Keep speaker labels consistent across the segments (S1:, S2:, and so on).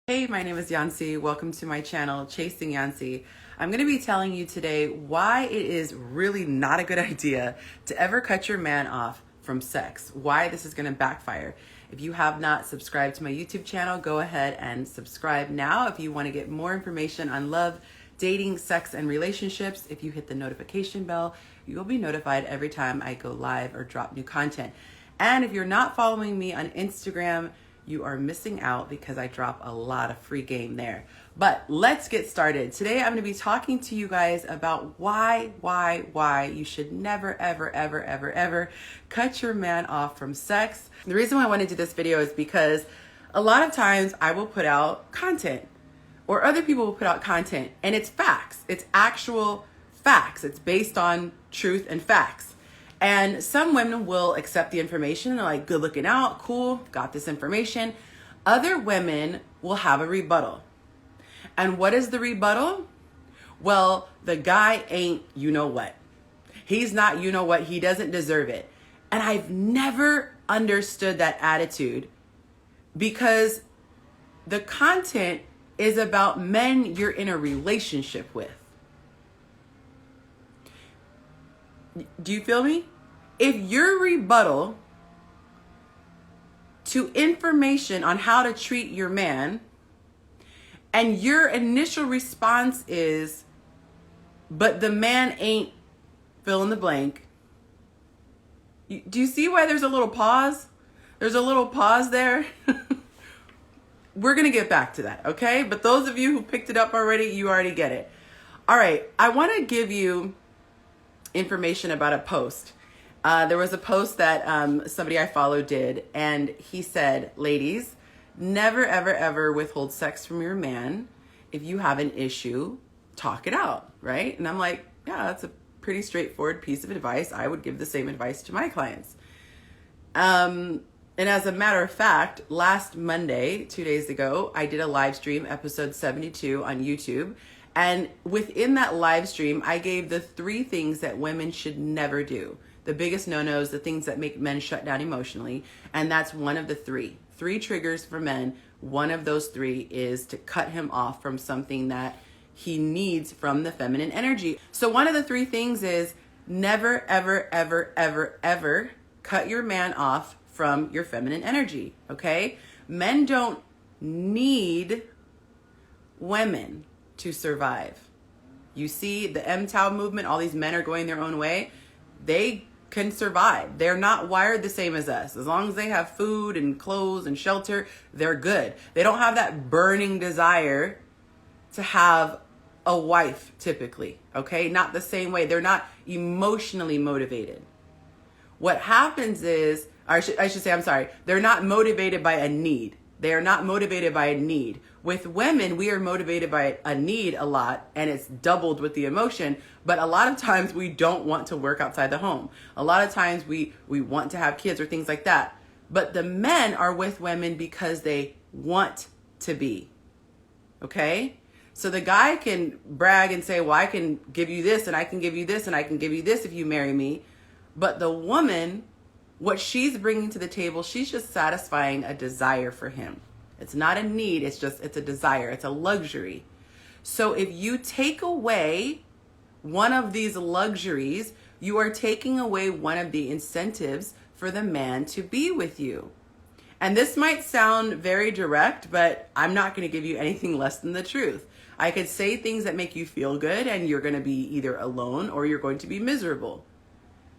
S1: Hey, my name is Yonci. Welcome to my channel, Chasing Yonci. I'm going to be telling you today why it is really not a good idea to ever cut your man off from sex. Why this is going to backfire. If you have not subscribed to my YouTube channel, go ahead and subscribe now. If you want to get more information on love, dating, sex, and relationships, if you hit the notification bell, you will be notified every time I go live or drop new content. And if you're not following me on Instagram, you are missing out because I drop a lot of free game there. But let's get started. Today I'm going to be talking to you guys about why you should never, ever cut your man off from sex. The reason why I want to do this video is because a lot of times I will put out content or other people will put out content and it's facts. It's actual facts. It's based on truth and facts. And some women will accept the information. They're like, good looking out, cool, got this information. Other women will have a rebuttal. And what is the rebuttal? Well, the guy ain't you know what. He's not you know what. He doesn't deserve it. And I've never understood that attitude because the content is about men you're in a relationship with. Do you feel me? If your rebuttal to information on how to treat your man and your initial response is, but the man ain't fill in the blank. Do you see why there's a little pause? There's a little pause there. We're going to get back to that, okay? But those of you who picked it up already, you already get it. All right, I want to give you information about a post. There was a post that somebody I follow did, and he said, ladies, never, ever withhold sex from your man. If you have an issue, talk it out, right? And I'm like, yeah, that's a pretty straightforward piece of advice. I would give the same advice to my clients. And as a matter of fact, last Monday, 2 days ago, I did a live stream, episode 72 on YouTube. And within that live stream, I gave the 3 things that women should never do. The biggest no-nos, the things that make men shut down emotionally. And that's one of the 3. 3 triggers for men. One of those 3 is to cut him off from something that he needs from the feminine energy. So one of the 3 things is never, ever cut your man off from your feminine energy, okay? Men don't need women to survive. You see the MTOW movement, all these men are going their own way. They can survive. They're not wired the same as us. As long as they have food and clothes and shelter, they're good. They don't have that burning desire to have a wife typically, okay? Not the same way. They're not emotionally motivated. What happens is, or I should say, I'm sorry, they're not motivated by a need. They are not motivated by a need. With women, we are motivated by a need a lot, and it's doubled with the emotion. But a lot of times we don't want to work outside the home. A lot of times we want to have kids or things like that. But the men are with women because they want to be. Okay? So the guy can brag and say, well, I can give you this, and I can give you this, and I can give you this if you marry me. But the woman, what she's bringing to the table, she's just satisfying a desire for him. It's not a need, it's a desire, it's a luxury. So if you take away one of these luxuries, you are taking away one of the incentives for the man to be with you. And this might sound very direct, but I'm not going to give you anything less than the truth. I could say things that make you feel good, and you're going to be either alone or you're going to be miserable.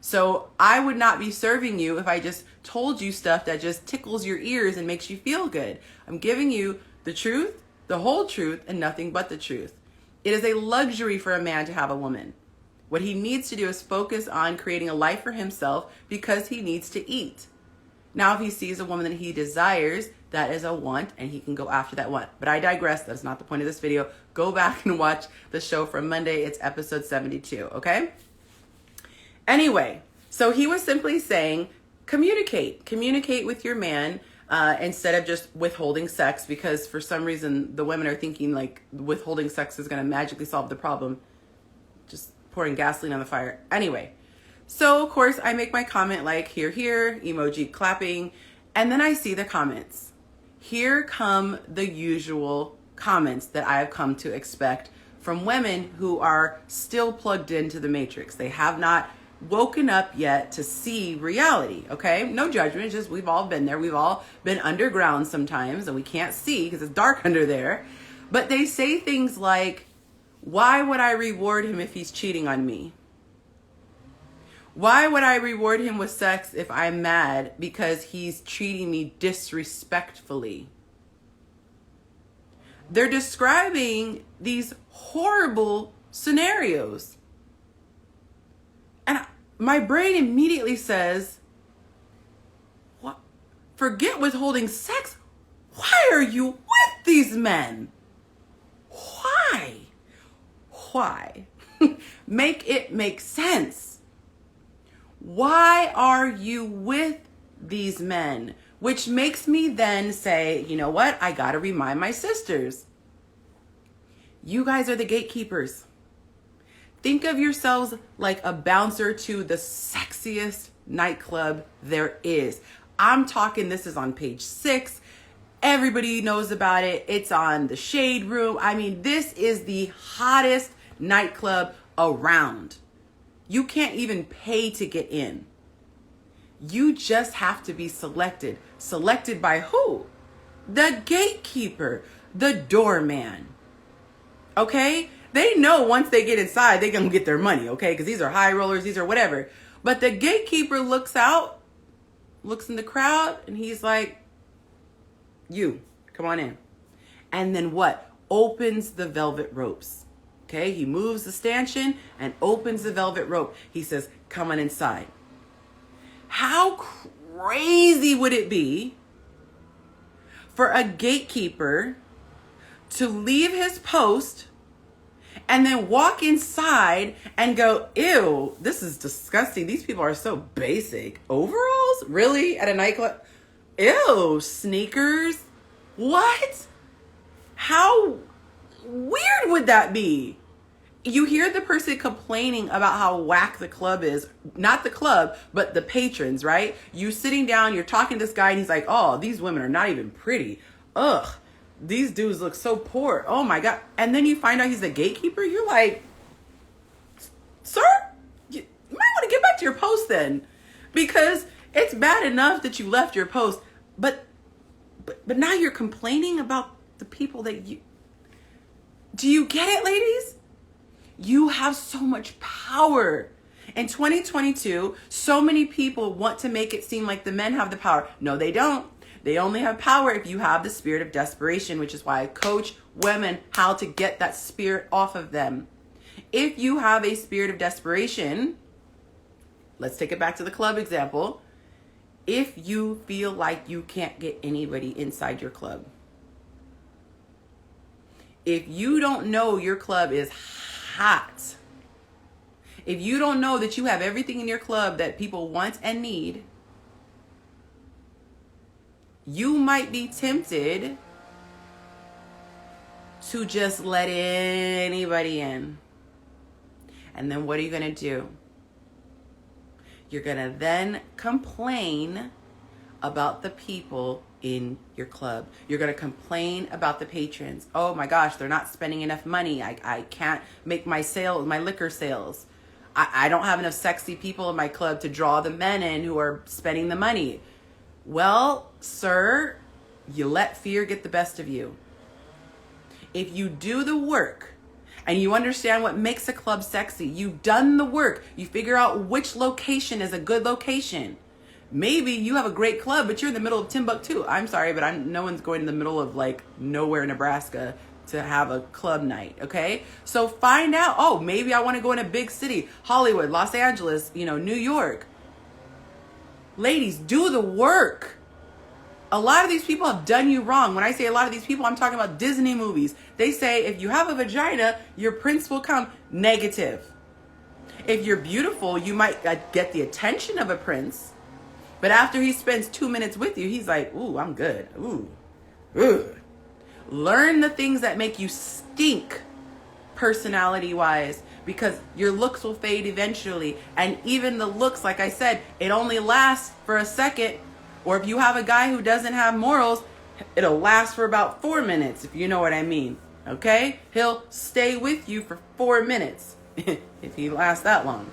S1: So I would not be serving you if I just told you stuff that just tickles your ears and makes you feel good. I'm giving you the truth, the whole truth, and nothing but the truth. It is a luxury for a man to have a woman. What he needs to do is focus on creating a life for himself because he needs to eat. Now, if he sees a woman that he desires, that is a want, and he can go after that want. But I digress. That's not the point of this video. Go back and watch the show from Monday. It's episode 72, okay? Anyway, so he was simply saying, communicate with your man instead of just withholding sex, because for some reason the women are thinking like withholding sex is going to magically solve the problem. Just pouring gasoline on the fire. Anyway, so of course I make my comment like here, emoji clapping, and then I see the comments. here come the usual comments that I have come to expect from women who are still plugged into the matrix. They have not woken up yet to see reality, okay? No judgment, just we've all been there. We've all been underground sometimes and we can't see because it's dark under there. But they say things like, why would I reward him if he's cheating on me? Why would I reward him with sex if I'm mad because he's treating me disrespectfully? They're describing these horrible scenarios. And my brain immediately says, what? Forget withholding sex. Why are you with these men? Why? Why? Make it make sense. Why are you with these men? Which makes me then say, you know what? I got to remind my sisters. You guys are the gatekeepers. Think of yourselves like a bouncer to the sexiest nightclub there is. I'm talking, this is on page 6. Everybody knows about it. It's on the Shade Room. I mean, this is the hottest nightclub around. You can't even pay to get in. You just have to be selected. Selected by who? The gatekeeper, the doorman. Okay? They know once they get inside, they're going to get their money, okay? Because these are high rollers, these are whatever. But the gatekeeper looks out, looks in the crowd, and he's like, you, come on in. And then what? Opens the velvet ropes. Okay, he moves the stanchion and opens the velvet rope. He says, come on inside. How crazy would it be for a gatekeeper to leave his post and then walk inside and go, ew, this is disgusting. These people are so basic. Overalls? Really? At a nightclub? Ew, sneakers? What? How weird would that be? You hear the person complaining about how whack the club is. Not the club, but the patrons, right? You sitting down, you're talking to this guy, and he's like, oh, these women are not even pretty. Ugh, these dudes look so poor. Oh my God. And then you find out he's the gatekeeper. You're like, sir, you might want to get back to your post then. Because it's bad enough that you left your post, but now you're complaining about the people that you... Do you get it, ladies? You have so much power. In 2022, so many people want to make it seem like the men have the power. No, they don't. They only have power if you have the spirit of desperation, which is why I coach women how to get that spirit off of them. If you have a spirit of desperation, let's take it back to the club example. If you feel like you can't get anybody inside your club, if you don't know your club is hot, if you don't know that you have everything in your club that people want and need, you might be tempted to just let anybody in. And then what are you going to do? You're going to then complain about the people in your club. You're going to complain about the patrons. Oh my gosh, they're not spending enough money. I can't make my liquor sales. I don't have enough sexy people in my club to draw the men in who are spending the money. Well, sir, you let fear get the best of you. If you do the work and you understand what makes a club sexy, you've done the work, you figure out which location is a good location. Maybe you have a great club, but you're in the middle of Timbuktu. I'm sorry, but no one's going in the middle of like nowhere, Nebraska to have a club night, okay? So find out, oh, maybe I want to go in a big city, Hollywood, Los Angeles, New York. Ladies, do the work. A lot of these people have done you wrong. When I say a lot of these people, I'm talking about Disney movies. They say if you have a vagina, your prince will come. Negative. If you're beautiful, you might get the attention of a prince. But after he spends 2 minutes with you, he's like, ooh, I'm good. Ooh. Learn the things that make you stink personality-wise, because your looks will fade eventually. And even the looks, like I said, it only lasts for a second. Or if you have a guy who doesn't have morals, It'll last for about 4 minutes, if you know what I mean. Okay? He'll stay with you for 4 minutes if he lasts that long.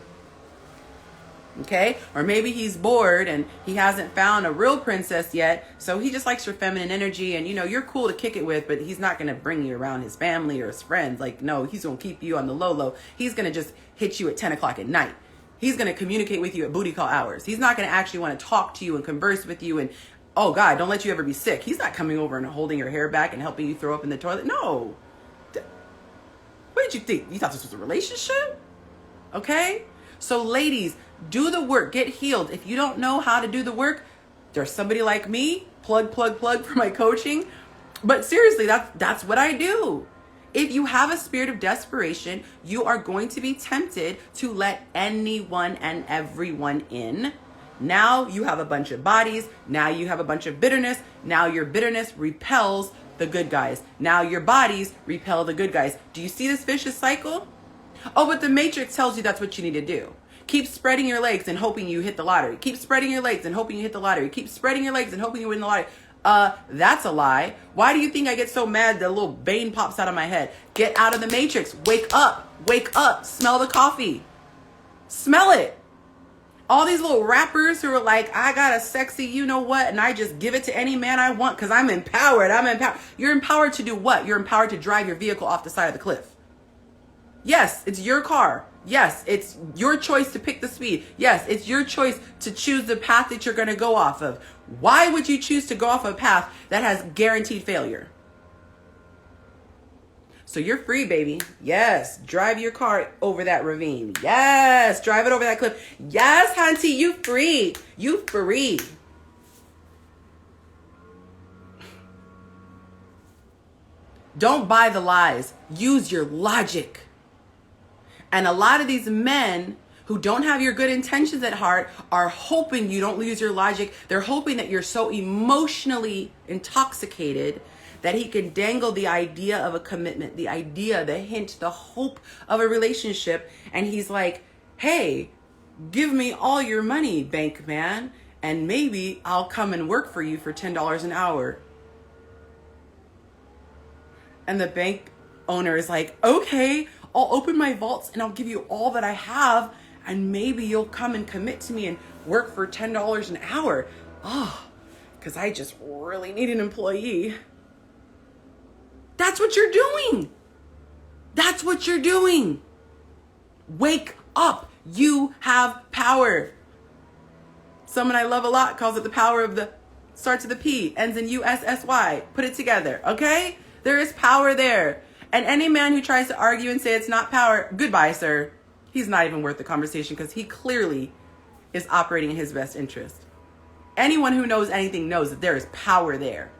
S1: Okay? Or maybe he's bored and he hasn't found a real princess yet, so he just likes your feminine energy, and you're cool to kick it with, but he's not going to bring you around his family or his friends. Like, no, he's going to keep you on the low. He's going to just hit you at 10 o'clock at night. He's going to communicate with you at booty call hours. He's not going to actually want to talk to you and converse with you and, oh God, don't let you ever be sick. He's not coming over and holding your hair back and helping you throw up in the toilet. No. What did you think? You thought this was a relationship? Okay? So ladies, do the work. Get healed. If you don't know how to do the work, there's somebody like me. Plug for my coaching. But seriously, that's what I do. If you have a spirit of desperation, you are going to be tempted to let anyone and everyone in. Now you have a bunch of bodies. Now you have a bunch of bitterness. Now your bitterness repels the good guys. Now your bodies repel the good guys. Do you see this vicious cycle? Oh, but the Matrix tells you that's what you need to do. Keep spreading your legs and hoping you hit the lottery. Keep spreading your legs and hoping you hit the lottery. Keep spreading your legs and hoping you win the lottery. That's a lie. Why do you think I get so mad that a little vein pops out of my head? Get out of the Matrix. Wake up. Wake up. Smell the coffee. Smell it. All these little rappers who are like, I got a sexy you-know-what, and I just give it to any man I want because I'm empowered. You're empowered to do what? You're empowered to drive your vehicle off the side of the cliff. Yes, it's your car. Yes, it's your choice to pick the speed. Yes, it's your choice to choose the path that you're going to go off of. Why would you choose to go off a path that has guaranteed failure? So you're free, baby. Yes, drive your car over that ravine. Yes, drive it over that cliff. Yes, hunty, you free. You free. Don't buy the lies. Use your logic. And a lot of these men who don't have your good intentions at heart are hoping you don't lose your logic. They're hoping that you're so emotionally intoxicated that he can dangle the idea of a commitment, the idea, the hint, the hope of a relationship. And he's like, hey, give me all your money, bank man, and maybe I'll come and work for you for $10 an hour. And the bank owner is like, okay, I'll open my vaults and I'll give you all that I have, and maybe you'll come and commit to me and work for $10 an hour. Oh, because I just really need an employee. That's what you're doing. That's what you're doing. Wake up. You have power. Someone I love a lot calls it the power of the, starts with a P, ends in USSY. Put it together, okay? There is power there. And any man who tries to argue and say it's not power, goodbye, sir. He's not even worth the conversation because he clearly is operating in his best interest. Anyone who knows anything knows that there is power there.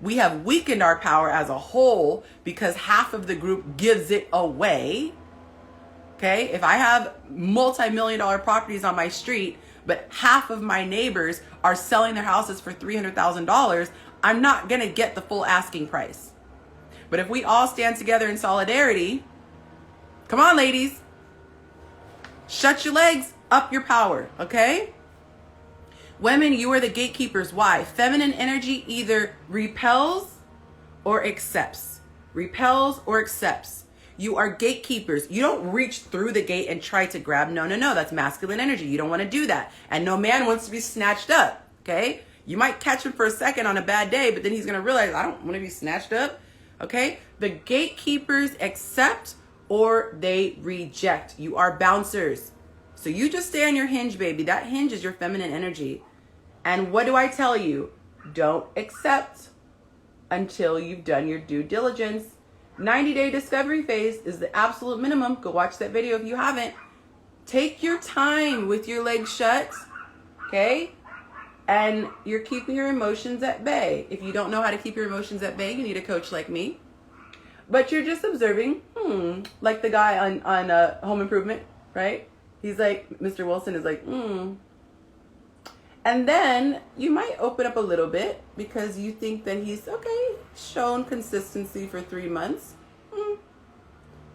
S1: We have weakened our power as a whole because half of the group gives it away. Okay? If I have multi-million-dollar properties on my street, but half of my neighbors are selling their houses for $300,000, I'm not going to get the full asking price. But if we all stand together in solidarity, come on, ladies, shut your legs, up your power, okay? Women, you are the gatekeepers. Why? Feminine energy either repels or accepts. Repels or accepts. You are gatekeepers. You don't reach through the gate and try to grab. No. That's masculine energy. You don't want to do that. And no man wants to be snatched up, okay? You might catch him for a second on a bad day, but then he's going to realize, I don't want to be snatched up, okay? The gatekeepers accept or they reject. You are bouncers. So you just stay on your hinge, baby. That hinge is your feminine energy. And what do I tell you? Don't accept until you've done your due diligence. 90-day discovery phase is the absolute minimum. Go watch that video if you haven't. Take your time with your legs shut, okay? And you're keeping your emotions at bay. If you don't know how to keep your emotions at bay, you need a coach like me. But you're just observing, like the guy on Home Improvement, right? He's like, Mr. Wilson is like, And then you might open up a little bit because you think that he's, okay, shown consistency for 3 months.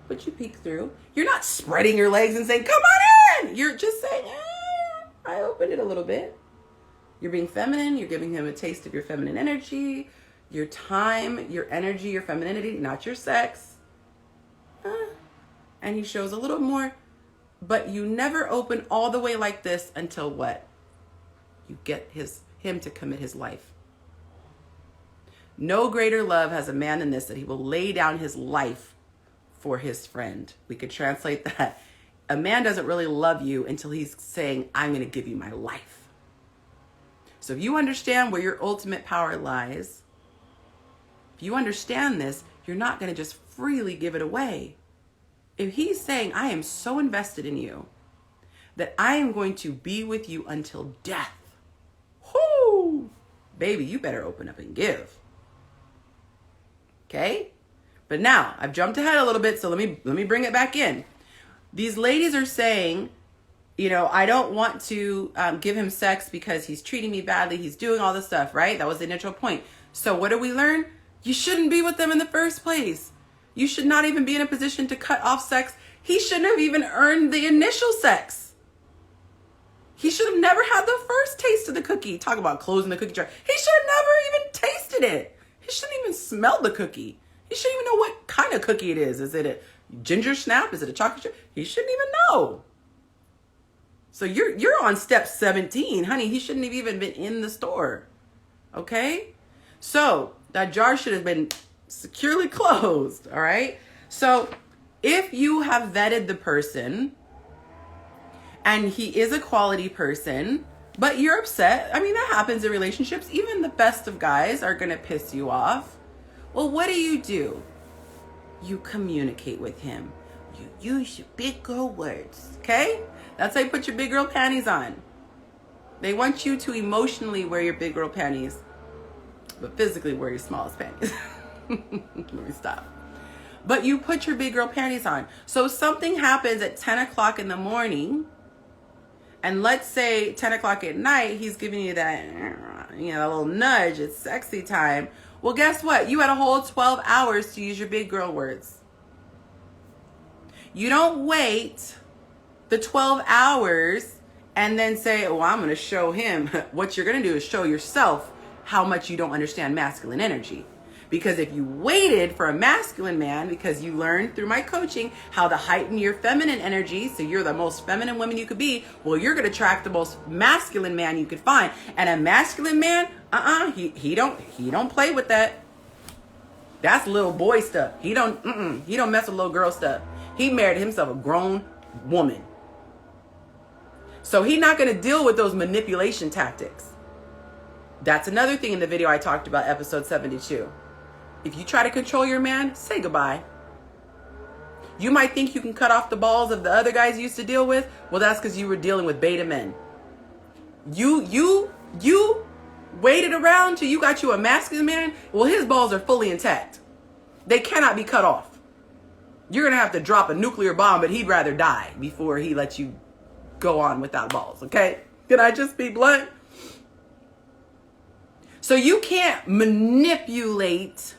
S1: But you peek through. You're not spreading your legs and saying, come on in. You're just saying, I opened it a little bit. You're being feminine. You're giving him a taste of your feminine energy. your time, your energy, your femininity, not your sex. And he shows a little more, but you never open all the way like this until what? You get him to commit his life. No greater love has a man than this, that he will lay down his life for his friend. We could translate that. A man doesn't really love you until he's saying, I'm going to give you my life. So if you understand where your ultimate power lies, if you understand this, you're not going to just freely give it away. If he's saying, I am so invested in you that I am going to be with you until death, whoo, baby, you better open up and give. Okay? But now I've jumped ahead a little bit, so let me bring it back in. These ladies are saying, you know, I don't want to give him sex because he's treating me badly. He's doing all this stuff, right? That was the initial point. So what do we learn? You shouldn't be with them in the first place. You should not even be in a position to cut off sex. He shouldn't have even earned the initial sex. He should have never had the first taste of the cookie. Talk about closing the cookie jar. He should have never even tasted it. He shouldn't even smell the cookie. He shouldn't even know what kind of cookie it is. Is it a ginger snap? Is it a chocolate chip? He shouldn't even know. So you're on step 17, honey. He shouldn't have even been in the store. Okay? So that jar should have been securely closed. All right? So if you have vetted the person and he is a quality person, but you're upset, I mean, that happens in relationships. Even the best of guys are going to piss you off. Well, what do? You communicate with him. You use your big girl words, okay? That's how you put your big girl panties on. They want you to emotionally wear your big girl panties, but physically wear your smallest panties. Let me stop. But you put your big girl panties on. So something happens at 10 o'clock in the morning, and let's say 10 o'clock at night, he's giving you that, you know, a little nudge. It's sexy time. Well, guess what? You had a whole 12 hours to use your big girl words. You don't wait the 12 hours and then say, oh, I'm going to show him. What you're going to do is show yourself how much you don't understand masculine energy. Because if you waited for a masculine man, because you learned through my coaching how to heighten your feminine energy, so you're the most feminine woman you could be, well, you're going to attract the most masculine man you could find. And a masculine man, he don't play with that. That's little boy stuff. He don't mess with little girl stuff. He married himself a grown woman. So he's not going to deal with those manipulation tactics. That's another thing in the video I talked about, episode 72. If you try to control your man, say goodbye. You might think you can cut off the balls of the other guys you used to deal with. Well, that's because you were dealing with beta men. You waited around till you got you a masculine man. Well, his balls are fully intact. They cannot be cut off. You're going to have to drop a nuclear bomb, but he'd rather die before he lets you go on without balls, okay? Can I just be blunt? So you can't manipulate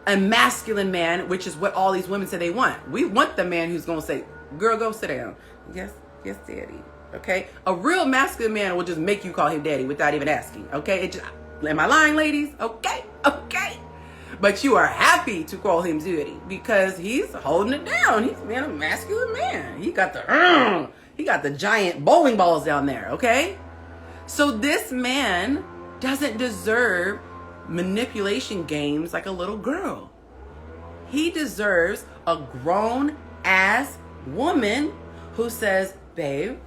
S1: a masculine man, which is what all these women say they want. We want the man who's going to say, girl, go sit down. Yes, daddy. Okay? A real masculine man will just make you call him daddy without even asking. Okay? Am I lying, ladies? Okay. But you are happy to call him daddy because he's holding it down. He's being a masculine man. He got the giant bowling balls down there. Okay? So this man doesn't deserve manipulation games like a little girl. He deserves a grown-ass woman who says, babe,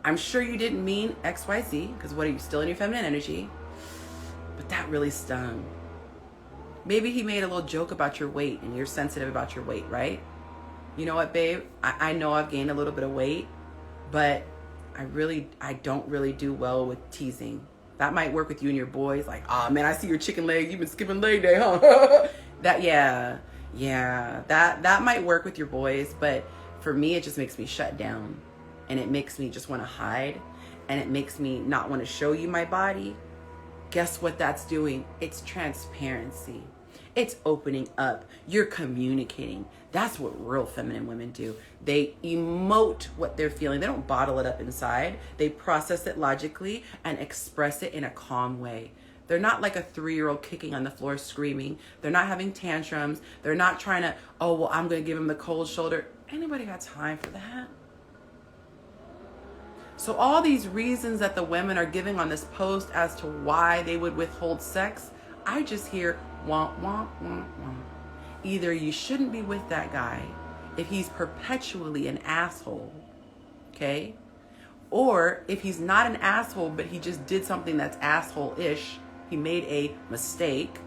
S1: I'm sure you didn't mean XYZ, because what are you, still in your feminine energy? But that really stung. Maybe he made a little joke about your weight and you're sensitive about your weight, right? You know what, babe? I know I've gained a little bit of weight, but I don't really do well with teasing. That might work with you and your boys. Like, oh man, I see your chicken leg. You've been skipping leg day, huh? That might work with your boys. But for me, it just makes me shut down. And it makes me just want to hide. And it makes me not want to show you my body. Guess what that's doing? It's transparency. It's opening up. You're communicating. That's what real feminine women do. They emote what they're feeling. They don't bottle it up inside. They process it logically and express it in a calm way. They're not like a 3-year-old kicking on the floor screaming. They're not having tantrums. They're not trying to, oh, well, I'm going to give him the cold shoulder. Anybody got time for that? So all these reasons that the women are giving on this post as to why they would withhold sex, I just hear, womp, womp, womp, womp. Either you shouldn't be with that guy if he's perpetually an asshole, okay? Or if he's not an asshole, but he just did something that's asshole-ish, he made a mistake,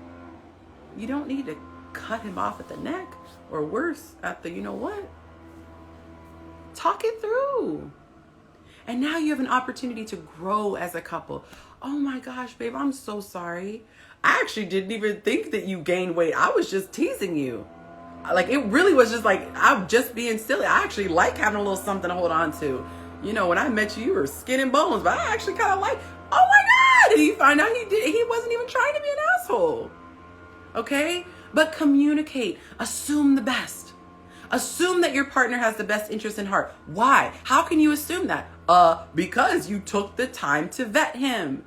S1: you don't need to cut him off at the neck, or worse, at the, you know what? Talk it through. And now you have an opportunity to grow as a couple. Oh my gosh, babe, I'm so sorry. I actually didn't even think that you gained weight. I was just teasing you. Like, it really was just like, I'm just being silly. I actually like having a little something to hold on to. You know, when I met you, you were skin and bones, but I actually kind of like, oh my God. And you find out he wasn't even trying to be an asshole. Okay? But communicate. Assume the best. Assume that your partner has the best interest in heart. Why? How can you assume that? Because you took the time to vet him.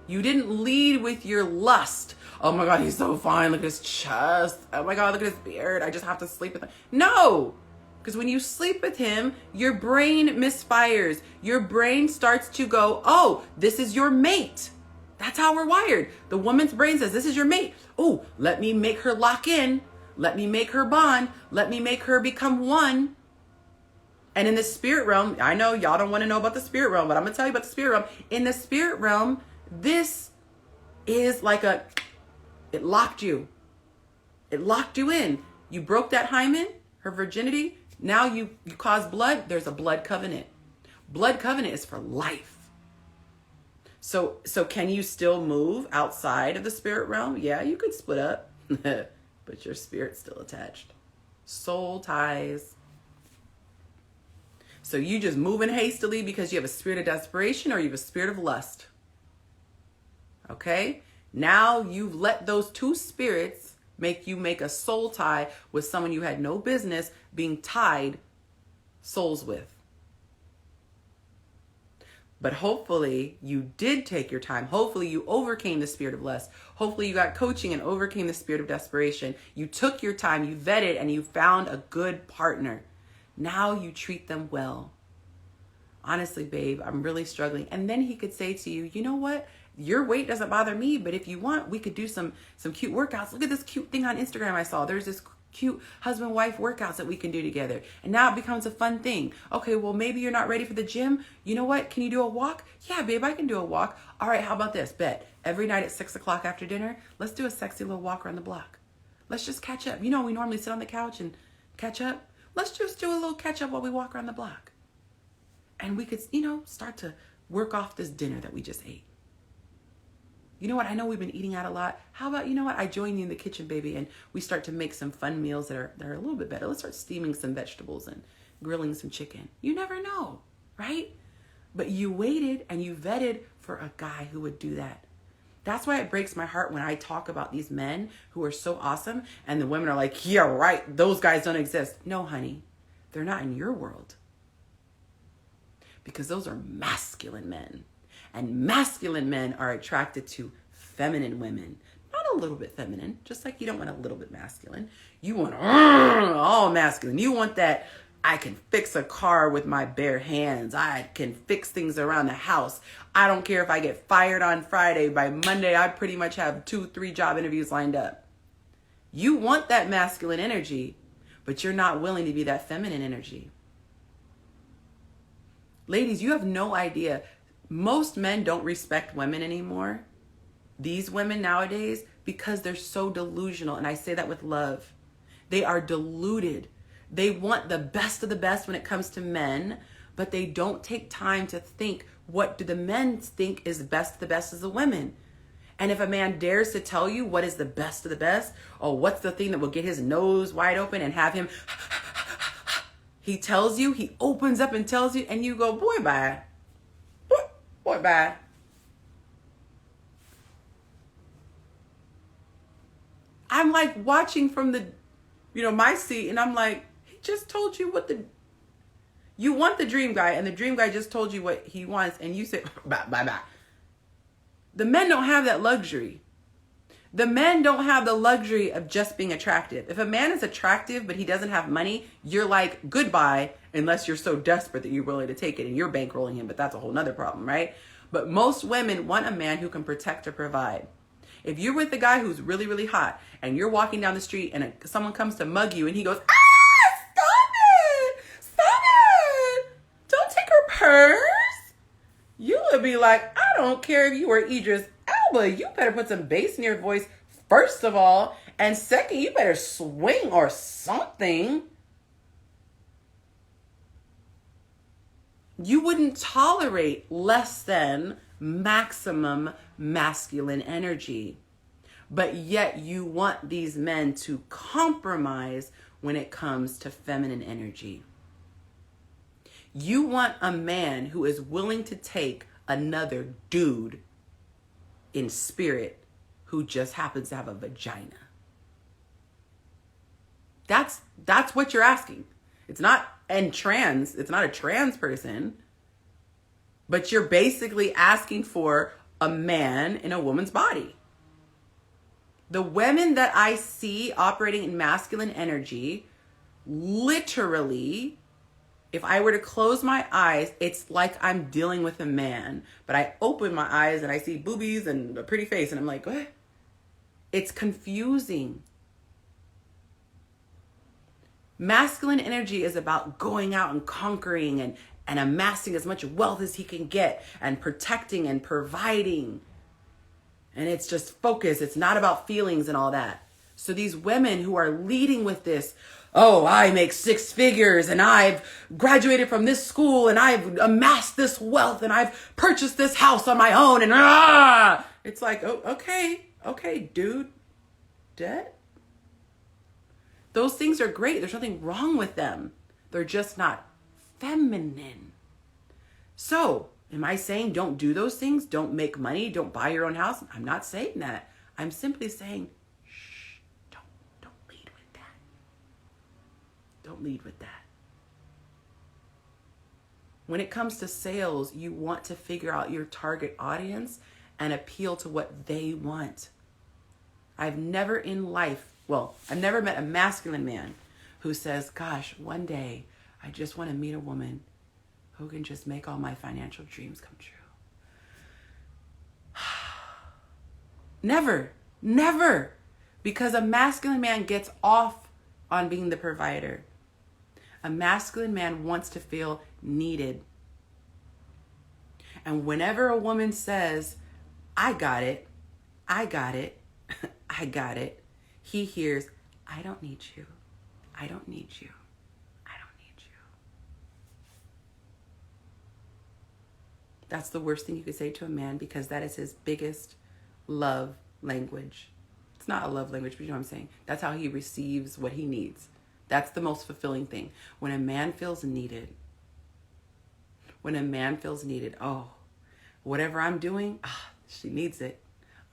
S1: You didn't lead with your lust. Oh my God, he's so fine. Look at his chest. Oh my God, look at his beard. I just have to sleep with him. No, because when you sleep with him, your brain misfires. Your brain starts to go, oh, this is your mate. That's how we're wired. The woman's brain says, this is your mate. Oh, let me make her lock in. Let me make her bond. Let me make her become one. And in the spirit realm, I know y'all don't want to know about the spirit realm, but I'm going to tell you about the spirit realm. In the spirit realm, this is like it locked you. It locked you in. You broke that hymen, her virginity. Now you cause blood. There's a blood covenant. Blood covenant is for life. So can you still move outside of the spirit realm? Yeah, you could split up, but your spirit's still attached. Soul ties. So you just moving hastily because you have a spirit of desperation or you have a spirit of lust. Okay? Now you've let those two spirits make you make a soul tie with someone you had no business being tied souls with. But hopefully you did take your time. Hopefully you overcame the spirit of lust. Hopefully you got coaching and overcame the spirit of desperation. You took your time, you vetted, and you found a good partner. Now you treat them well. Honestly, babe, I'm really struggling. And then he could say to you, you know what? Your weight doesn't bother me, but if you want, we could do some cute workouts. Look at this cute thing on Instagram I saw. There's this cute husband-wife workouts that we can do together. And now it becomes a fun thing. Okay, well, maybe you're not ready for the gym. You know what? Can you do a walk? Yeah, babe, I can do a walk. All right, how about this? Bet. Every night at 6 o'clock after dinner, let's do a sexy little walk around the block. Let's just catch up. You know, we normally sit on the couch and catch up. Let's just do a little catch up while we walk around the block. And we could, start to work off this dinner that we just ate. You know what? I know we've been eating out a lot. How about, I join you in the kitchen, baby, and we start to make some fun meals that are a little bit better. Let's start steaming some vegetables and grilling some chicken. You never know, right? But you waited and you vetted for a guy who would do that. That's why it breaks my heart when I talk about these men who are so awesome and the women are like, yeah, right, those guys don't exist. No, honey, they're not in your world. Because those are masculine men. And masculine men are attracted to feminine women. Not a little bit feminine, just like you don't want a little bit masculine. You want all masculine. You want that, I can fix a car with my bare hands. I can fix things around the house. I don't care if I get fired on Friday. By Monday, I pretty much have 2-3 job interviews lined up. You want that masculine energy, but you're not willing to be that feminine energy. Ladies, you have no idea. Most men don't respect women anymore. These women nowadays, because they're so delusional, and I say that with love. They are deluded. They want the best of the best when it comes to men, but they don't take time to think, what do the men think is best of the best as the women? And if a man dares to tell you what is the best of the best, or what's the thing that will get his nose wide open and have him, he tells you, he opens up and tells you, and you go, boy, bye. Boy, bye. I'm like watching from the, my seat, and I'm like, he just told you you want the dream guy, and the dream guy just told you what he wants, and you say, bye, bye, bye. The men don't have that luxury. The men don't have the luxury of just being attractive. If a man is attractive but he doesn't have money, you're like, goodbye, unless you're so desperate that you're willing to take it and you're bankrolling him, but that's a whole nother problem, right? But most women want a man who can protect or provide. If you're with a guy who's really, really hot and you're walking down the street and someone comes to mug you and he goes, stop it, stop it, don't take her purse. You would be like, I don't care if you were Idris Elba, you better put some bass in your voice, first of all. And second, you better swing or something. You wouldn't tolerate less than maximum masculine energy. But yet you want these men to compromise when it comes to feminine energy. You want a man who is willing to take another dude in spirit who just happens to have a vagina. That's what you're asking. It's not a trans person, but you're basically asking for a man in a woman's body. The women that I see operating in masculine energy, literally, if I were to close my eyes, it's like I'm dealing with a man, but I open my eyes and I see boobies and a pretty face and I'm like, what? It's confusing. Masculine energy is about going out and conquering and amassing as much wealth as he can get and protecting and providing. And it's just focus. It's not about feelings and all that. So these women who are leading with this, oh, I make 6 figures and I've graduated from this school and I've amassed this wealth and I've purchased this house on my own and it's like, oh, okay, dude, dead. Those things are great. There's nothing wrong with them. They're just not feminine. So, am I saying don't do those things? Don't make money? Don't buy your own house? I'm not saying that. I'm simply saying, shh, don't lead with that. Don't lead with that. When it comes to sales, you want to figure out your target audience and appeal to what they want. I've never met a masculine man who says, gosh, one day I just want to meet a woman who can just make all my financial dreams come true. Never. Because a masculine man gets off on being the provider. A masculine man wants to feel needed. And whenever a woman says, I got it, I got it, he hears, I don't need you. I don't need you. I don't need you. That's the worst thing you could say to a man because that is his biggest love language. It's not a love language, but you know what I'm saying? That's how he receives what he needs. That's the most fulfilling thing. When a man feels needed, oh, whatever I'm doing, she needs it.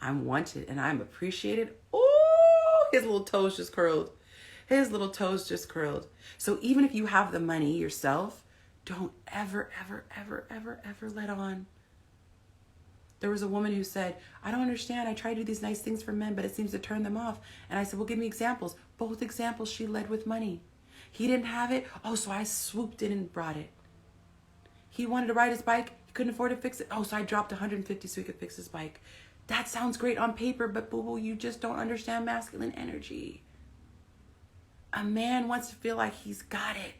S1: I'm wanted and I'm appreciated. Oh, his little toes just curled. So even if you have the money yourself, don't ever let on. There was a woman who said, I don't understand. I try to do these nice things for men, but it seems to turn them off. And I said, well, give me examples. Both examples, she led with money. He didn't have it. Oh, so I swooped in and brought it. He wanted to ride his bike. He couldn't afford to fix it. Oh, so I dropped $150 so he could fix his bike. That sounds great on paper, but boo-boo, you just don't understand masculine energy. A man wants to feel like he's got it.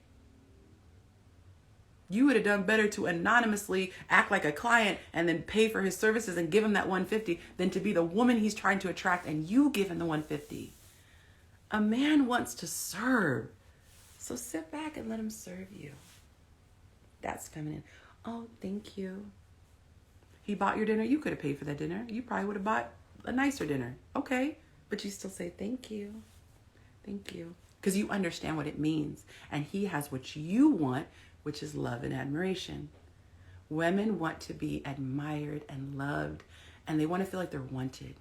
S1: You would have done better to anonymously act like a client and then pay for his services and give him that $150 than to be the woman he's trying to attract and you give him the $150. A man wants to serve. So sit back and let him serve you. That's feminine. Oh, thank you. He bought your dinner. You could have paid for that dinner. You probably would have bought a nicer dinner. Okay. But you still say, thank you. Thank you. Because you understand what it means. And he has what you want, which is love and admiration. Women want to be admired and loved. And they want to feel like they're wanted.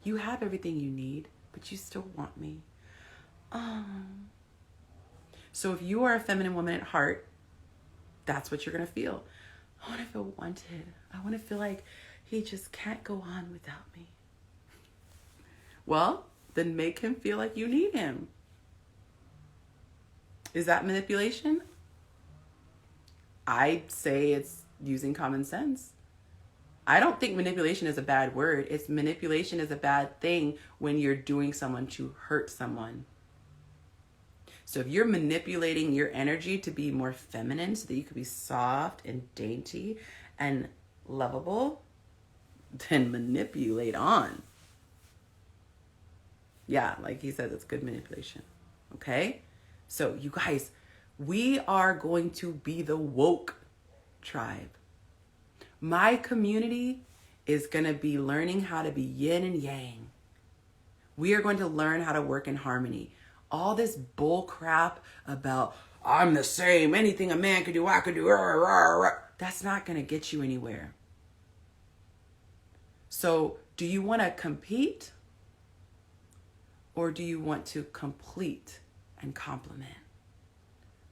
S1: You have everything you need, but you still want me. So if you are a feminine woman at heart, that's what you're going to feel. I want to feel wanted. I want to feel like He just can't go on without me. Well, then make him feel like you need him. Is that manipulation? I'd say it's using common sense. I don't think manipulation is a bad word. It's manipulation is a bad thing when you're doing someone to hurt someone. So if you're manipulating your energy to be more feminine so that you could be soft and dainty and lovable, then manipulate on. Yeah, like he says, it's good manipulation. Okay? So you guys, we are going to be the woke tribe. My community is going to be learning how to be yin and yang. We are going to learn how to work in harmony. All this bull crap about, I'm the same, anything a man could do, I could do, that's not going to get you anywhere. So do you want to compete? Or do you want to complete and complement?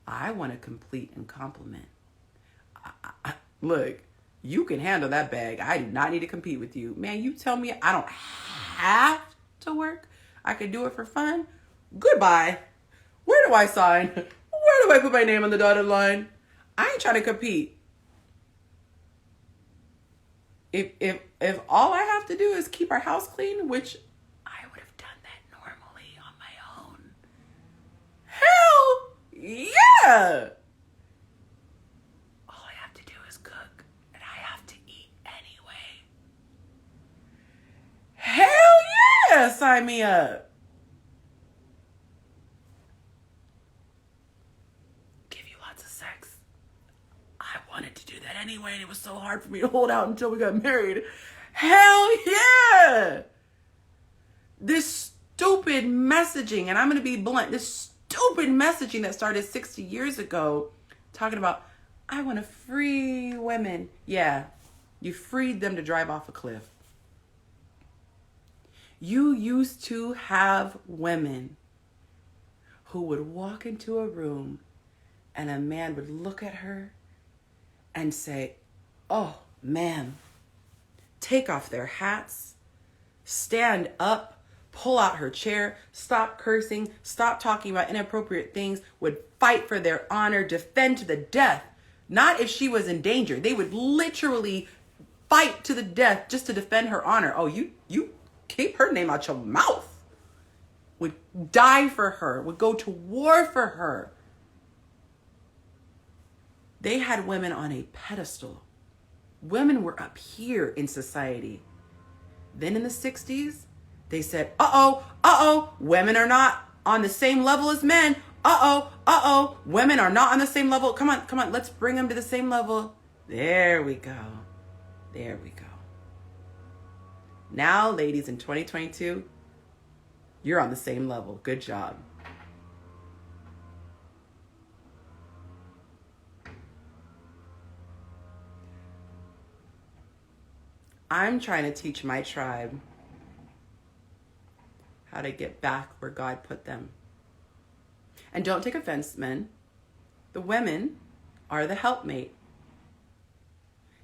S1: I want to complete and complement. Look, you can handle that bag. I do not need to compete with you. Man, you tell me I don't have to work. I can do it for fun. Goodbye. Where do I sign? Where do I put my name on the dotted line? I ain't trying to compete. If all I have to do is keep our house clean, which I would have done that normally on my own. Hell yeah! All I have to do is cook, and I have to eat anyway. Hell yeah! Sign me up. Give you lots of sex. I wanted to do that anyway, and it was so hard for me to hold out until we got married. Hell yeah! This stupid messaging, and I'm going to be blunt, this stupid messaging that started 60 years ago, talking about, I want to free women. Yeah, you freed them to drive off a cliff. You used to have women who would walk into a room and a man would look at her and say, oh, ma'am, take off their hats, stand up, pull out her chair, stop cursing, stop talking about inappropriate things, would fight for their honor, defend to the death. Not if she was in danger. They would literally fight to the death just to defend her honor. Oh, you keep her name out your mouth. Would die for her, would go to war for her. They had women on a pedestal. Women were up here in society. Then in the 60s, they said, women are not on the same level as men. Women are not on the same level. Come on, let's bring them to the same level. There we go. Now, ladies, in 2022, you're on the same level. Good job. I'm trying to teach my tribe how to get back where God put them. And don't take offense, men. The women are the helpmate.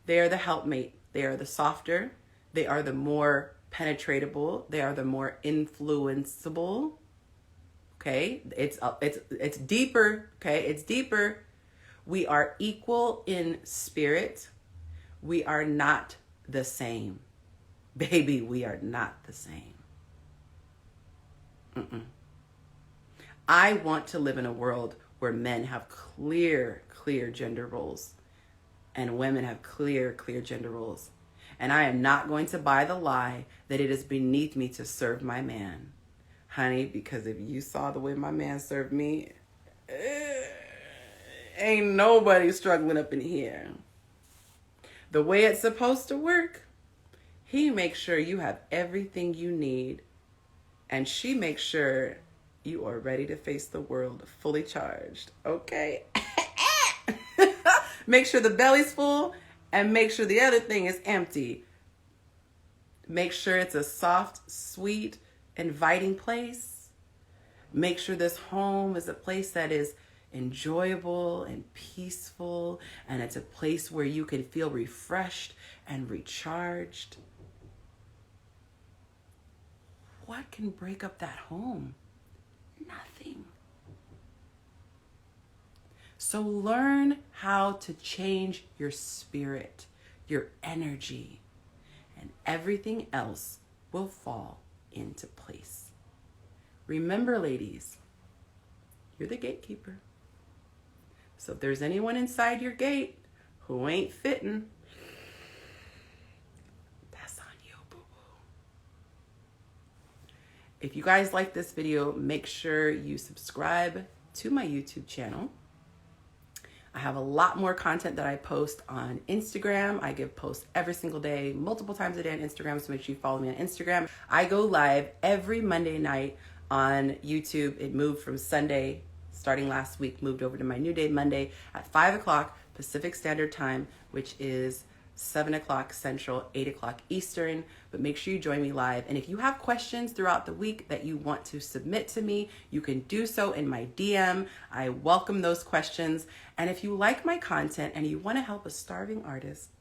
S1: They are the helpmate. They are the softer. They are the more penetratable. They are the more influenceable. Okay? It's deeper. Okay? It's deeper. We are equal in spirit. We are not the same. Baby, we are not the same. I want to live in a world where men have clear gender roles and women have clear gender roles. And I am not going to buy the lie that it is beneath me to serve my man. Honey, because if you saw the way my man served me, ain't nobody struggling up in here. The way it's supposed to work, he makes sure you have everything you need, and she makes sure you are ready to face the world fully charged. Okay? Make sure the belly's full, and make sure the other thing is empty. Make sure it's a soft, sweet, inviting place. Make sure this home is a place that is enjoyable and peaceful, and it's a place where you can feel refreshed and recharged, what can break up that home? Nothing. So learn how to change your spirit, your energy, and everything else will fall into place. Remember, ladies, you're the gatekeeper. So if there's anyone inside your gate who ain't fitting, that's on you, boo-boo. If you guys like this video, make sure you subscribe to my YouTube channel. I have a lot more content that I post on Instagram. I give posts every single day, multiple times a day on Instagram, so make sure you follow me on Instagram. I go live every Monday night on YouTube. It moved from Sunday, starting last week, moved over to my new day, Monday, at 5 o'clock Pacific Standard Time, which is 7 o'clock Central, 8 o'clock Eastern. But make sure you join me live. And if you have questions throughout the week that you want to submit to me, you can do so in my DM. I welcome those questions. And if you like my content and you want to help a starving artist,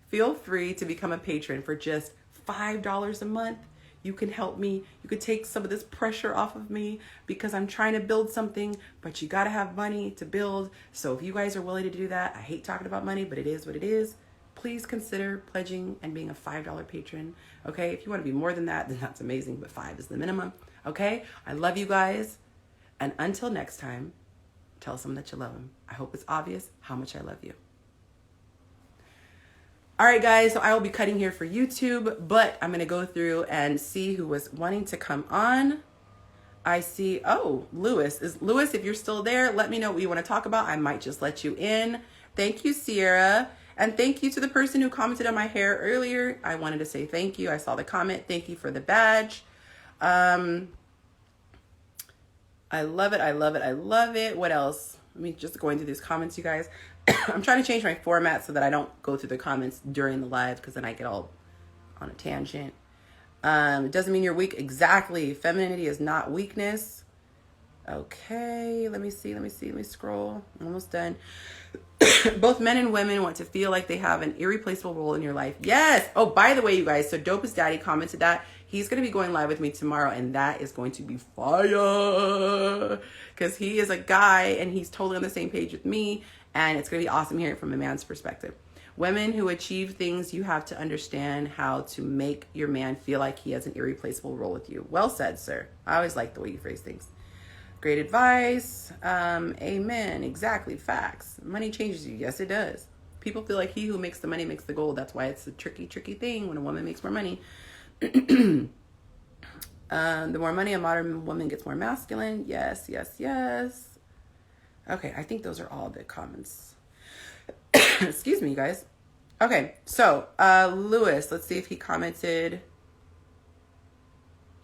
S1: feel free to become a patron for just $5 a month. You can help me. You could take some of this pressure off of me because I'm trying to build something, but you got to have money to build. So if you guys are willing to do that, I hate talking about money, but it is what it is. Please consider pledging and being a $5 patron. Okay. If you want to be more than that, then that's amazing, but 5 is the minimum. Okay. I love you guys. And until next time, tell someone that you love them. I hope it's obvious how much I love you. All right, guys, so I will be cutting here for YouTube, but I'm going to go through and see who was wanting to come on. I see, oh, Lewis. Lewis, if you're still there, let me know what you want to talk about. I might just let you in. Thank you, Sierra. And thank you to the person who commented on my hair earlier. I wanted to say thank you. I saw the comment. Thank you for the badge. I love it. I love it. I love it. What else? Let me just go into these comments, you guys. I'm trying to change my format so that I don't go through the comments during the live because then I get all on a tangent. It doesn't mean you're weak. Exactly. Femininity is not weakness. Okay. Let me see. Let me scroll. I'm almost done. Both men and women want to feel like they have an irreplaceable role in your life. Yes. Oh, by the way, you guys, so Dopest Daddy commented that. He's going to be going live with me tomorrow, and that is going to be fire because he is a guy and he's totally on the same page with me, and it's going to be awesome hearing from a man's perspective. Women who achieve things, you have to understand how to make your man feel like he has an irreplaceable role with you. Well said, sir. I always like the way you phrase things. Great advice. Amen. Exactly. Facts. Money changes you. Yes, it does. People feel like he who makes the money makes the gold. That's why it's a tricky thing when a woman makes more money. The more money a modern woman gets more masculine. Yes, yes, yes. Okay, I think those are all the comments. Excuse me, you guys. Okay, so Lewis, let's see if he commented.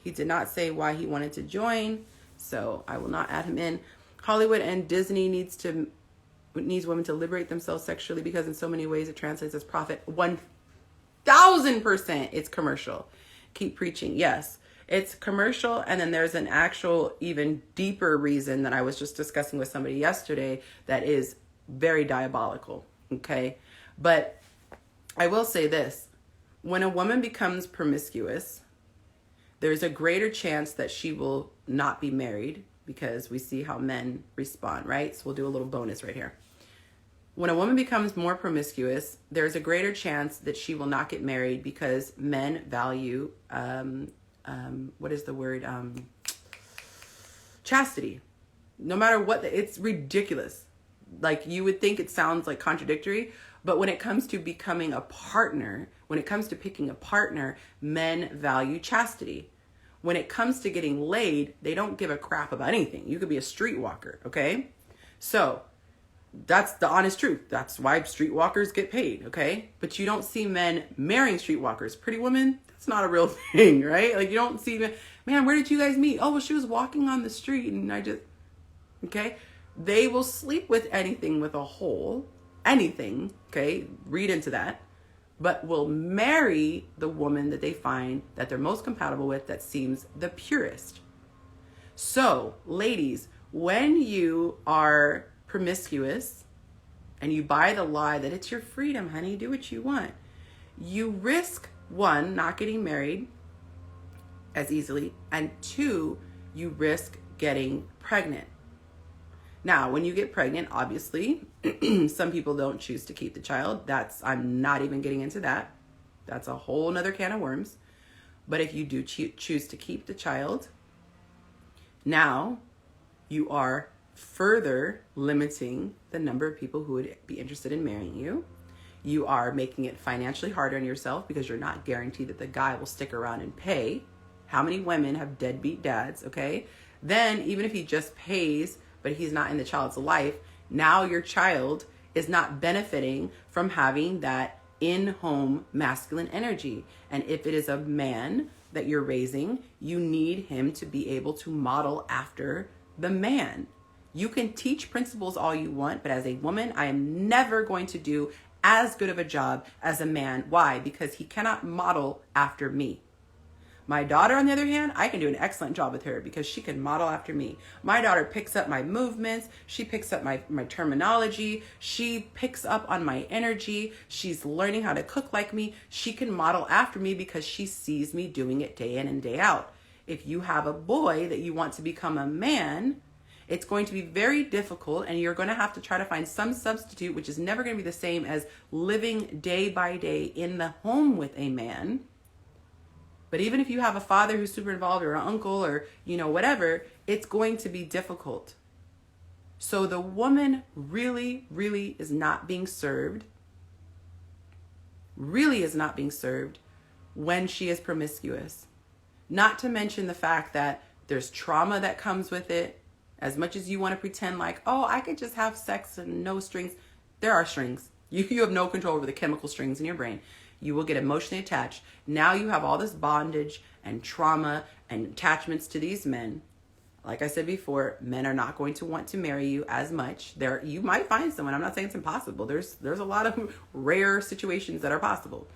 S1: He did not say why he wanted to join, so I will not add him in. Hollywood and Disney needs women to liberate themselves sexually because in so many ways it translates as profit. 1000% it's commercial. Keep preaching. Yes, it's commercial. And then there's an actual even deeper reason that I was just discussing with somebody yesterday that is very diabolical. Okay. But I will say this, when a woman becomes promiscuous, there's a greater chance that she will not be married because we see how men respond, right? So we'll do a little bonus right here. When a woman becomes more promiscuous, there's a greater chance that she will not get married because men value, what is the word? Chastity. No matter what, it's ridiculous. Like you would think it sounds like contradictory, but when it comes to becoming a partner, when it comes to picking a partner, men value chastity. When it comes to getting laid, they don't give a crap about anything. You could be a streetwalker, okay? So that's the honest truth. That's why streetwalkers get paid, okay? But you don't see men marrying streetwalkers. Pretty women, that's not a real thing, right? Like you don't see men, man, where did you guys meet? Oh, well, she was walking on the street and I just, okay? They will sleep with anything with a hole, anything, okay? Read into that. But will marry the woman that they find that they're most compatible with that seems the purest. So, ladies, When you are promiscuous and you buy the lie that it's your freedom, honey, do what you want, you risk, one, not getting married as easily, and two, you risk getting pregnant. Now, when you get pregnant, obviously, some people don't choose to keep the child. I'm not even getting into that. That's a whole nother can of worms. But if you do choose to keep the child, now you are further limiting the number of people who would be interested in marrying you. You are making it financially harder on yourself because you're not guaranteed that the guy will stick around and pay. How many women have deadbeat dads, okay? Then, even if he just pays, but he's not in the child's life, now your child is not benefiting from having that in-home masculine energy. And if it is a man that you're raising, you need him to be able to model after the man. You can teach principles all you want, but as a woman, I am never going to do as good of a job as a man. Why? Because he cannot model after me. My daughter, on the other hand, I can do an excellent job with her because she can model after me. My daughter picks up my movements. She picks up my terminology. She picks up on my energy. She's learning how to cook like me. She can model after me because she sees me doing it day in and day out. If you have a boy that you want to become a man, it's going to be very difficult, and you're going to have to try to find some substitute, which is never going to be the same as living day by day in the home with a man. But even if you have a father who's super involved, or an uncle, or, whatever, it's going to be difficult. So the woman really, really is not being served. Really is not being served when she is promiscuous. Not to mention the fact that there's trauma that comes with it. As much as you want to pretend like, oh, I could just have sex and no strings. There are strings. You have no control over the chemical strings in your brain. You will get emotionally attached. Now you have all this bondage and trauma and attachments to these men. Like I said before, men are not going to want to marry you as much. You might find someone. I'm not saying it's impossible. There's a lot of rare situations that are possible.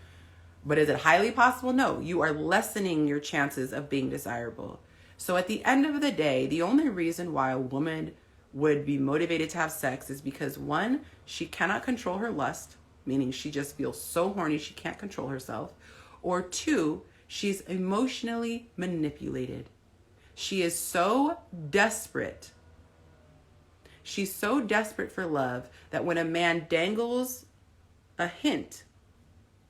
S1: But is it highly possible? No. You are lessening your chances of being desirable. So at the end of the day, the only reason why a woman would be motivated to have sex is because, one, she cannot control her lust, meaning she just feels so horny she can't control herself. Or two, she's emotionally manipulated. She is so desperate. She's so desperate for love that when a man dangles a hint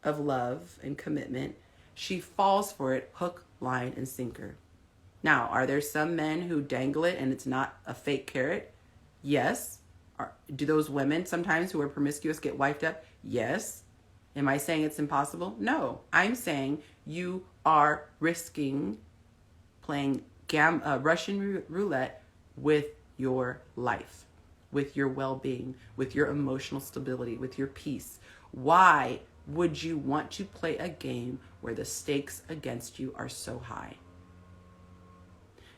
S1: of love and commitment, she falls for it hook, line, and sinker. Now, are there some men who dangle it and it's not a fake carrot? Yes. Do those women sometimes who are promiscuous get wiped up? Yes. Am I saying it's impossible? No. I'm saying you are risking playing Russian roulette with your life, with your well-being, with your emotional stability, with your peace. Why would you want to play a game where the stakes against you are so high?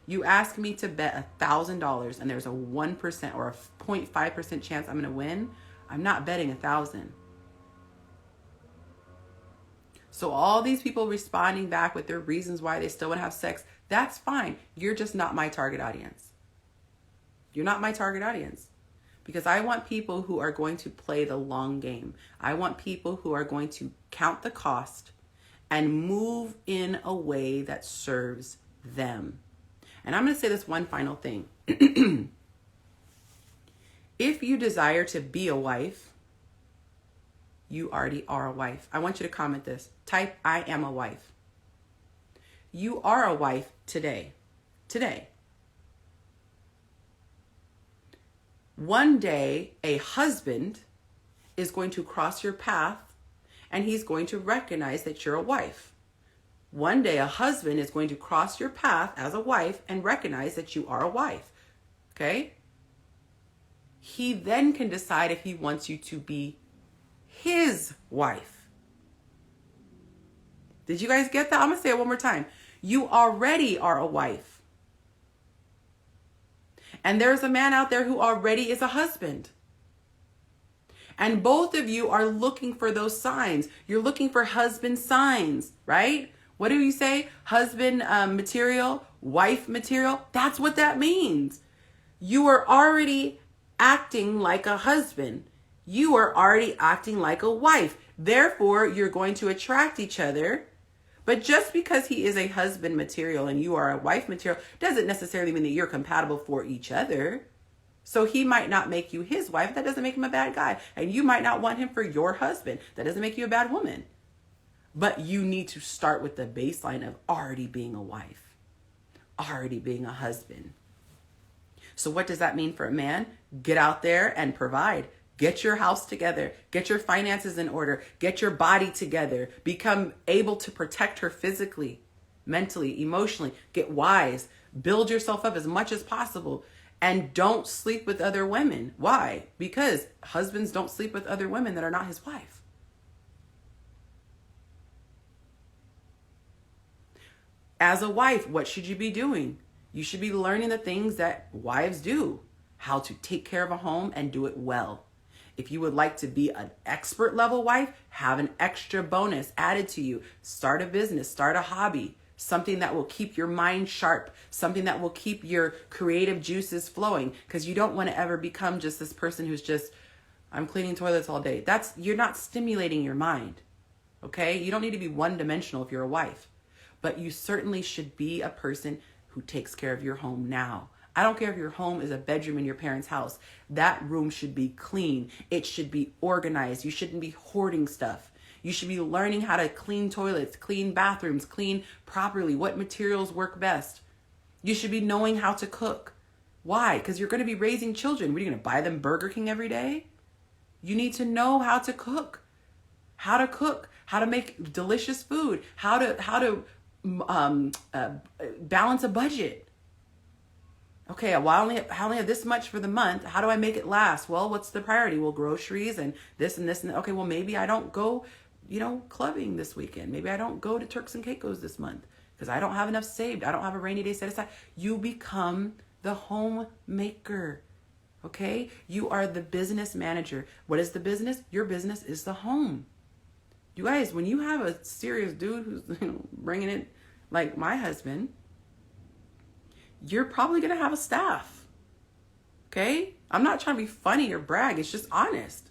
S1: You ask me to bet $1,000 and there's a 1% or a 0.5% chance I'm going to win. I'm not betting 1,000. So all these people responding back with their reasons why they still want to have sex, that's fine. You're just not my target audience. You're not my target audience. Because I want people who are going to play the long game. I want people who are going to count the cost and move in a way that serves them. And I'm going to say this one final thing. If you desire to be a wife, you already are a wife. I want you to comment this. Type, I am a wife. You are a wife today. Today. One day, a husband is going to cross your path and he's going to recognize that you're a wife. One day, a husband is going to cross your path as a wife and recognize that you are a wife. Okay? He then can decide if he wants you to be his wife. Did you guys get that? I'm going to say it one more time. You already are a wife. And there's a man out there who already is a husband. And both of you are looking for those signs. You're looking for husband signs, right? What do you say? Husband material, wife material. That's what that means. You are already acting like a husband. You are already acting like a wife. Therefore, you're going to attract each other. But just because he is a husband material and you are a wife material doesn't necessarily mean that you're compatible for each other. So he might not make you his wife. That doesn't make him a bad guy. And you might not want him for your husband. That doesn't make you a bad woman. But you need to start with the baseline of already being a wife, already being a husband. So what does that mean for a man? Get out there and provide. Get your house together. Get your finances in order. Get your body together. Become able to protect her physically, mentally, emotionally. Get wise. Build yourself up as much as possible. And don't sleep with other women. Why? Because husbands don't sleep with other women that are not his wife. As a wife, what should you be doing? You should be learning the things that wives do. How to take care of a home and do it well. If you would like to be an expert level wife, have an extra bonus added to you. Start a business, start a hobby, something that will keep your mind sharp, something that will keep your creative juices flowing, because you don't want to ever become just this person who's just, I'm cleaning toilets all day. You're not stimulating your mind, okay? You don't need to be one-dimensional if you're a wife, but you certainly should be a person who takes care of your home now. I don't care if your home is a bedroom in your parents' house. That room should be clean. It should be organized. You shouldn't be hoarding stuff. You should be learning how to clean toilets, clean bathrooms, clean properly, what materials work best. You should be knowing how to cook. Why? Because you're going to be raising children. What, are you going to buy them Burger King every day? You need to know how to cook, how to make delicious food, how to balance a budget. Okay, well, I only have this much for the month. How do I make it last? Well, what's the priority? Well, groceries and this and this. And okay, well, maybe I don't go, clubbing this weekend. Maybe I don't go to Turks and Caicos this month because I don't have enough saved. I don't have a rainy day set aside. You become the homemaker, okay? You are the business manager. What is the business? Your business is the home. You guys, when you have a serious dude who's bringing it like my husband, you're probably going to have a staff. Okay? I'm not trying to be funny or brag. It's just honest.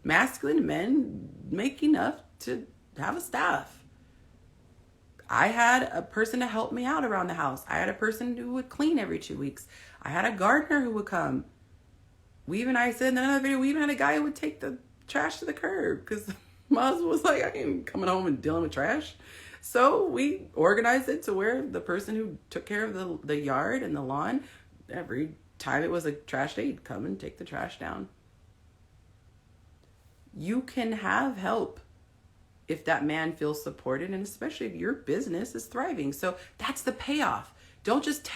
S1: Masculine men make enough to have a staff. I had a person to help me out around the house. I had a person who would clean every 2 weeks. I had a gardener who would come. I said in another video, we even had a guy who would take the trash to the curb because my husband was like, I ain't coming home and dealing with trash. So we organized it to where the person who took care of the yard and the lawn, every time it was a trash day, he'd come and take the trash down. You can have help if that man feels supported, and especially if your business is thriving. So that's the payoff. Don't just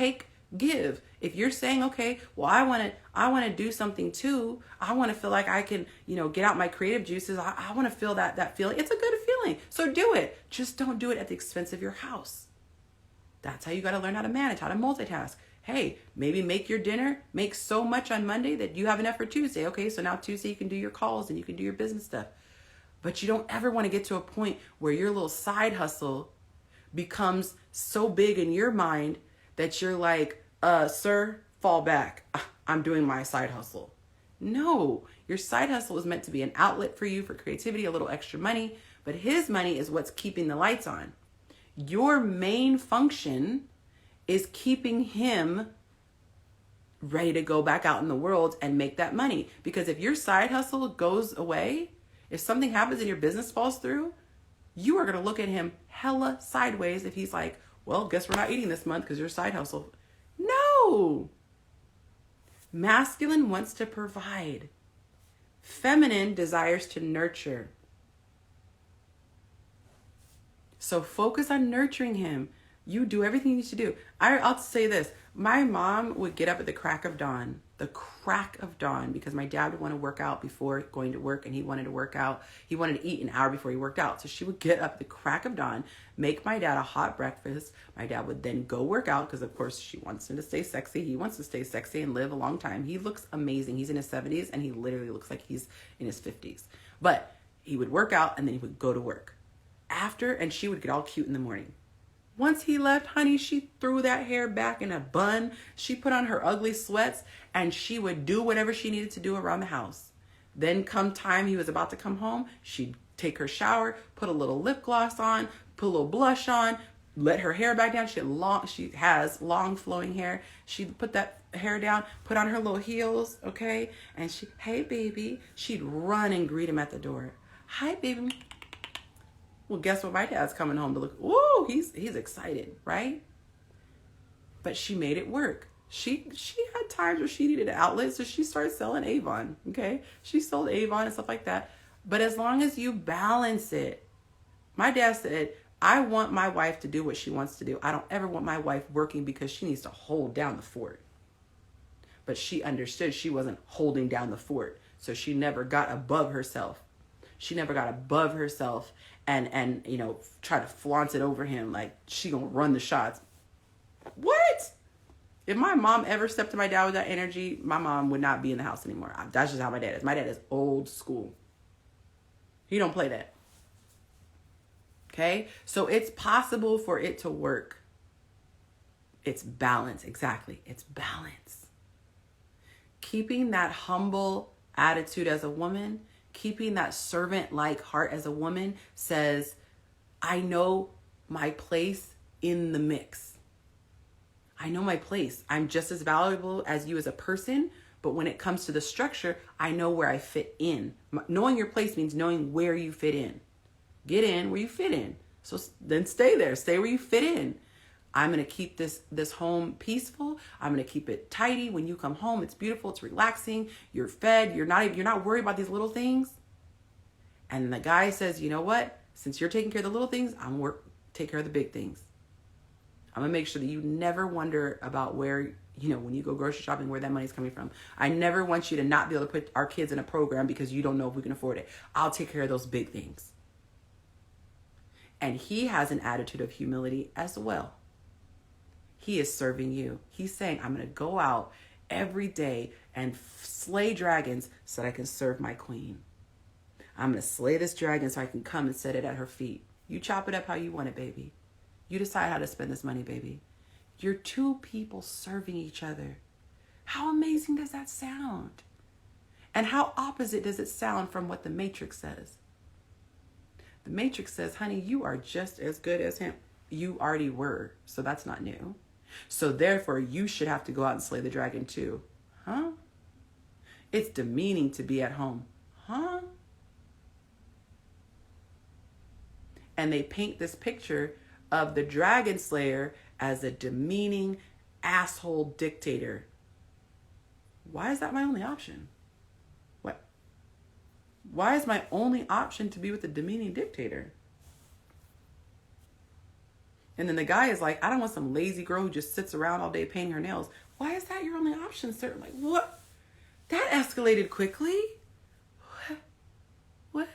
S1: give. If you're saying, okay, well, I want to do something too. I want to feel like I can, get out my creative juices. I want to feel that feeling. It's a good feeling. So do it. Just don't do it at the expense of your house. That's how you got to learn how to manage, how to multitask. Hey, maybe make your dinner, make so much on Monday that you have enough for Tuesday. Okay, so now Tuesday you can do your calls and you can do your business stuff. But you don't ever want to get to a point where your little side hustle becomes so big in your mind that you're like, sir, fall back. I'm doing my side hustle. No, your side hustle is meant to be an outlet for you for creativity, a little extra money, but his money is what's keeping the lights on. Your main function is keeping him ready to go back out in the world and make that money. Because if your side hustle goes away, if something happens and your business falls through, you are going to look at him hella sideways if he's like, well, guess we're not eating this month because your side hustle. No. Masculine wants to provide. Feminine desires to nurture. So focus on nurturing him. You do everything you need to do. I'll say this. My mom would get up at the crack of dawn, because my dad would want to work out before going to work, and he wanted to work out. He wanted to eat an hour before he worked out. So she would get up at the crack of dawn, make my dad a hot breakfast. My dad would then go work out because, of course, she wants him to stay sexy. He wants to stay sexy and live a long time. He looks amazing. He's in his 70s, and he literally looks like he's in his 50s. But he would work out, and then he would go to work. And she would get all cute in the morning. Once he left, honey, she threw that hair back in a bun. She put on her ugly sweats and she would do whatever she needed to do around the house. Then come time he was about to come home, she'd take her shower, put a little lip gloss on, put a little blush on, let her hair back down. She has long flowing hair. She'd put that hair down, put on her little heels, okay? And hey baby, she'd run and greet him at the door. Hi baby. Well, guess what? My dad's coming home to look. Woo, he's excited, right? But she made it work. She had times where she needed an outlet, so she started selling Avon, okay? She sold Avon and stuff like that. But as long as you balance it, my dad said, I want my wife to do what she wants to do. I don't ever want my wife working because she needs to hold down the fort. But she understood she wasn't holding down the fort, so she never got above herself. She never got above herself and you know, try to flaunt it over him like she gonna run the shots. What? If my mom ever stepped to my dad with that energy, my mom would not be in the house anymore. That's just how my dad is. My dad is old school. He don't play that. Okay? So it's possible for it to work. It's balance. Exactly. It's balance. Keeping that humble attitude as a woman, keeping that servant-like heart as a woman says, I know my place in the mix. I know my place. I'm just as valuable as you as a person, but when it comes to the structure, I know where I fit in. Knowing your place means knowing where you fit in. Get in where you fit in. So then stay there. Stay where you fit in. I'm going to keep this home peaceful. I'm going to keep it tidy. When you come home, it's beautiful. It's relaxing. You're fed. You're not worried about these little things. And the guy says, you know what? Since you're taking care of the little things, I'm going to take care of the big things. I'm going to make sure that you never wonder about where, you know, when you go grocery shopping, where that money's coming from. I never want you to not be able to put our kids in a program because you don't know if we can afford it. I'll take care of those big things. And he has an attitude of humility as well. He is serving you. He's saying, I'm going to go out every day and slay dragons so that I can serve my queen. I'm going to slay this dragon so I can come and set it at her feet. You chop it up how you want it, baby. You decide how to spend this money, baby. You're two people serving each other. How amazing does that sound? And how opposite does it sound from what the Matrix says? The Matrix says, honey, you are just as good as him. You already were, so that's not new. So therefore, you should have to go out and slay the dragon too. Huh? It's demeaning to be at home. Huh? And they paint this picture of the dragon slayer as a demeaning asshole dictator. Why is that my only option? What? Why is my only option to be with a demeaning dictator? And then the guy is like, I don't want some lazy girl who just sits around all day painting her nails. Why is that your only option, sir? Like, what? That escalated quickly. What?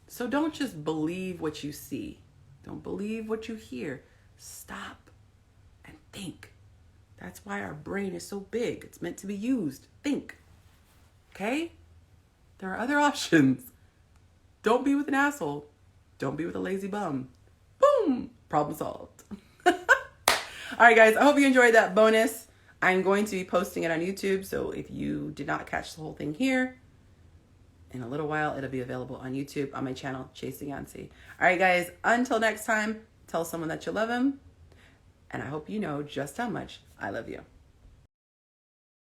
S1: So don't just believe what you see. Don't believe what you hear. Stop and think. That's why our brain is so big. It's meant to be used. Think. Okay? There are other options. Don't be with an asshole. Don't be with a lazy bum. Boom! Problem solved. All right, guys. I hope you enjoyed that bonus. I'm going to be posting it on YouTube. So if you did not catch the whole thing here, in a little while, it'll be available on YouTube on my channel, Chasing Yonci. All right, guys. Until next time, tell someone that you love them. And I hope you know just how much I love you.